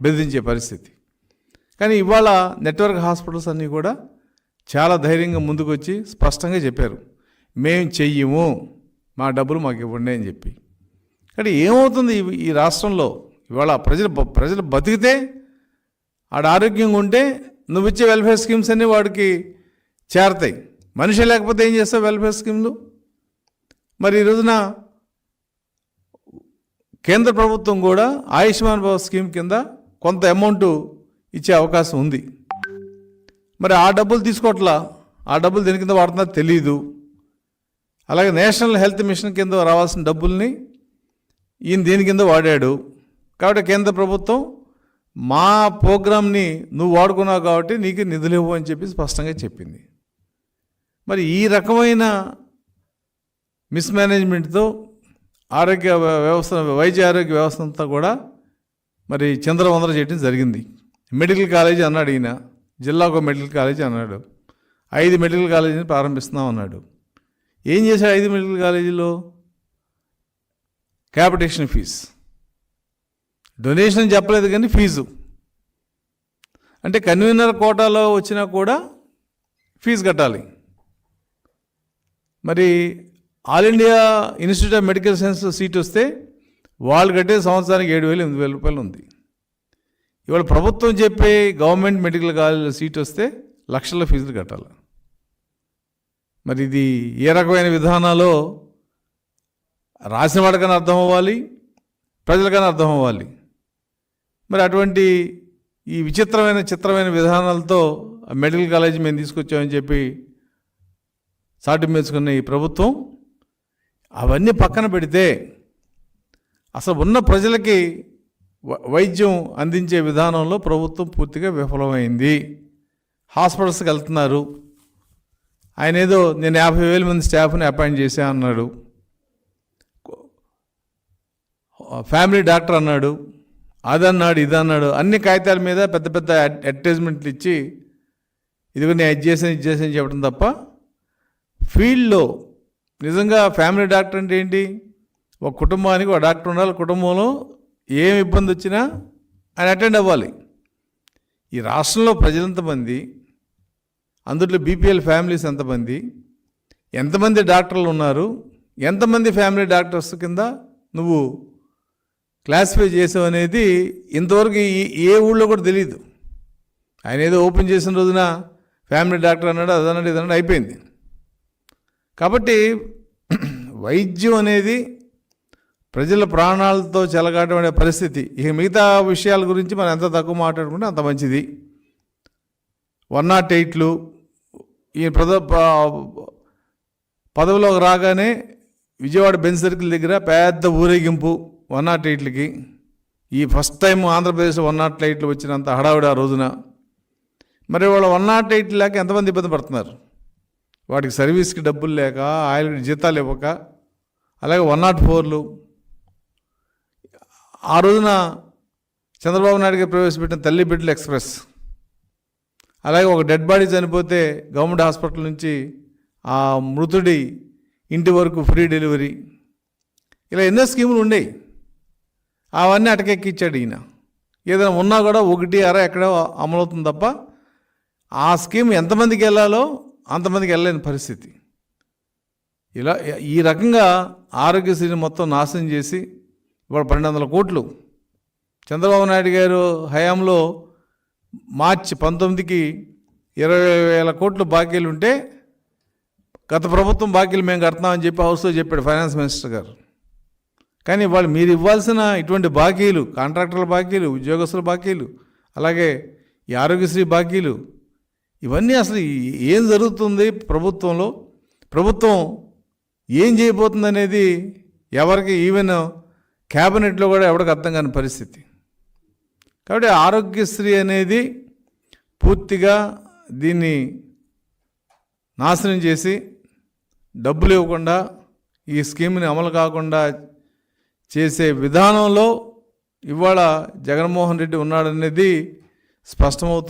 బెదిరించే పరిస్థితి. కానీ ఇవాళ నెట్వర్క్ హాస్పిటల్స్ అన్నీ కూడా చాలా ధైర్యంగా ముందుకు వచ్చి స్పష్టంగా చెప్పారు, మేము చెయ్యము, మా డబ్బులు మాకు ఇవ్వండి అని చెప్పి. కానీ ఏమవుతుంది ఈ రాష్ట్రంలో ఇవాళ ప్రజలు బతికితే, ఆడ ఆరోగ్యంగా ఉంటే నువ్వు ఇచ్చే వెల్ఫేర్ స్కీమ్స్ అన్నీ వాడికి చేరతాయి. మనిషి లేకపోతే ఏం చేస్తావు వెల్ఫేర్ స్కీమ్లు? మరి ఈ రోజున కేంద్ర ప్రభుత్వం కూడా ఆయుష్మాన్ భారత్ స్కీమ్ కింద కొంత అమౌంట్ ఇచ్చే అవకాశం ఉంది. మరి ఆ డబ్బులు తీసుకోవట్లా, ఆ డబ్బులు దేని కింద వాడుతున్నారో తెలీదు. అలాగే నేషనల్ హెల్త్ మిషన్ కింద రావాల్సిన డబ్బుల్ని ఈయన దేని కింద వాడాడు. కాబట్టి కేంద్ర ప్రభుత్వం మా ప్రోగ్రామ్ని నువ్వు వాడుకున్నావు కాబట్టి నీకు నిధులు ఇవ్వు అని చెప్పి స్పష్టంగా చెప్పింది. మరి ఈ రకమైన మిస్మేనేజ్మెంట్తో ఆరోగ్య వ్యవస్థ, వైద్య ఆరోగ్య వ్యవస్థ అంతా కూడా మరి చిందరవందర చేయడం జరిగింది. మెడికల్ కాలేజీ అన్నాడు ఈయన, జిల్లాకు మెడికల్ కాలేజీ అన్నాడు, 5 మెడికల్ కాలేజీని ప్రారంభిస్తున్నాం అన్నాడు. ఏం చేశాడు 5 మెడికల్ కాలేజీలో? క్యాపిటేషన్ ఫీజు, డొనేషన్ చెప్పలేదు కానీ ఫీజు అంటే కన్వీనర్ కోటాలో వచ్చినా కూడా ఫీజు కట్టాలి. మరి all India institute of medical science seat వస్తే వాళ్ళు కట్టే సంవత్సరానికి 7,000 8,000 రూపాయలు ఉంది. ఇవాళ ప్రభుత్వం చెప్పే గవర్నమెంట్ మెడికల్ కాలేజీలో సీట్ వస్తే లక్షల ఫీజులు కట్టాలి. మరి ఇది ఏ రకమైన విధానాలో రాసిన వాడికైనా అర్థం అవ్వాలి, ప్రజలకైనా అర్థం అవ్వాలి. మరి అటువంటి ఈ చిత్రమైన విధానాలతో మెడికల్ కాలేజీ మేము తీసుకొచ్చామని చెప్పి సాటి మేసుకున్న ఈ ప్రభుత్వం అవన్నీ పక్కన పెడితే అసలు ఉన్న ప్రజలకి వైద్యం అందించే విధానంలో ప్రభుత్వం పూర్తిగా విఫలమైంది. హాస్పిటల్స్కి వెళ్తున్నారు, ఆయన ఏదో నేను 50,000 మంది స్టాఫ్ని అపాయింట్ చేశా అన్నాడు, ఫ్యామిలీ డాక్టర్ అన్నాడు, అదన్నాడు ఇదన్నాడు, అన్ని కాగితాల మీద పెద్ద పెద్ద అడ్వర్టైజ్మెంట్లు ఇచ్చి ఇదిగో నేను ఇది చేసాను చెప్పడం తప్ప ఫీల్డ్లో నిజంగా ఫ్యామిలీ డాక్టర్ అంటే ఏంటి? ఒక కుటుంబానికి ఒక డాక్టర్ ఉండాలి, కుటుంబంలో ఏం ఇబ్బంది వచ్చినా ఆయన అటెండ్ అవ్వాలి. ఈ రాష్ట్రంలో ప్రజలు ఎంతమంది, అందులో బీపీఎల్ ఫ్యామిలీస్ ఎంతమంది డాక్టర్లు ఉన్నారు, ఎంతమంది ఫ్యామిలీ డాక్టర్స్ కింద నువ్వు క్లాసిఫై చేసావు అనేది ఇంతవరకు ఏ ఊళ్ళో కూడా తెలియదు. ఆయన ఏదో ఓపెన్ చేసిన రోజున ఫ్యామిలీ డాక్టర్ అన్నాడు, అదన్నాడు ఇదన్నాడు, అయిపోయింది. కాబట్టి వైద్యం అనేది ప్రజల ప్రాణాలతో చెలగాటం పరిస్థితి. ఇక మిగతా విషయాల గురించి మనం ఎంత తక్కువ మాట్లాడుకుంటే అంత మంచిది. 108లు ఈ పదవిలోకి రాగానే విజయవాడ బెంచ్ సర్కిల్ దగ్గర పెద్ద ఊరేగింపు 108లకి. ఈ ఫస్ట్ టైం ఆంధ్రప్రదేశ్లో 108లు వచ్చినంత హడావిడి ఆ రోజున. మరి వాళ్ళ 108 లేక ఎంతమంది ఇబ్బంది పడుతున్నారు? వాటికి సర్వీస్కి డబ్బులు లేక, ఆయిల్ జీతాలు ఇవ్వక, అలాగే 104లు ఆ రోజున చంద్రబాబు నాయుడు గారు ప్రవేశపెట్టిన తల్లి బిడ్డల ఎక్స్ప్రెస్, అలాగే ఒక డెడ్ బాడీ చనిపోతే గవర్నమెంట్ హాస్పిటల్ నుంచి ఆ మృతుడి ఇంటి వరకు ఫ్రీ డెలివరీ, ఇలా ఎన్నో స్కీములు ఉండేవి. అవన్నీ అటకెక్కిచ్చాడు ఈయన. ఏదైనా ఉన్నా కూడా 1 ఎక్కడో అమలవుతుంది తప్ప ఆ స్కీమ్ ఎంతమందికి వెళ్ళాలో అంతమందికి వెళ్ళలేని పరిస్థితి. ఇలా ఈ రకంగా ఆరోగ్యశ్రీని మొత్తం నాశనం చేసి ఇవాళ 1200 కోట్లు చంద్రబాబు నాయుడు గారు హయాంలో మార్చి 19కి 20,000 కోట్లు బాకీలు ఉంటే గత ప్రభుత్వం బాకీలు మేము కడుతున్నామని చెప్పి హౌస్లో చెప్పాడు ఫైనాన్స్ మినిస్టర్ గారు. కానీ వాళ్ళు మీరు ఇవ్వాల్సిన ఇటువంటి బాకీలు, కాంట్రాక్టర్ల బాకీలు, ఉద్యోగస్తుల బాకీలు, అలాగే ఈ ఆరోగ్యశ్రీ బాకీలు, ఇవన్నీ అసలు ఏం జరుగుతుంది ప్రభుత్వంలో, ప్రభుత్వం ఏం చేయబోతుంది అనేది ఎవరికి, ఈవెన్ క్యాబినెట్లో కూడా ఎవరికి అర్థం కాని పరిస్థితి. కాబట్టి ఆరోగ్యశ్రీ అనేది పూర్తిగా దీన్ని నాశనం చేసి డబ్బులు ఇవ్వకుండా ఈ స్కీమ్ని అమలు కాకుండా చేసే విధానంలో ఇవాళ జగన్మోహన్ రెడ్డి ఉన్నాడనేది స్పష్టమవుతుంది.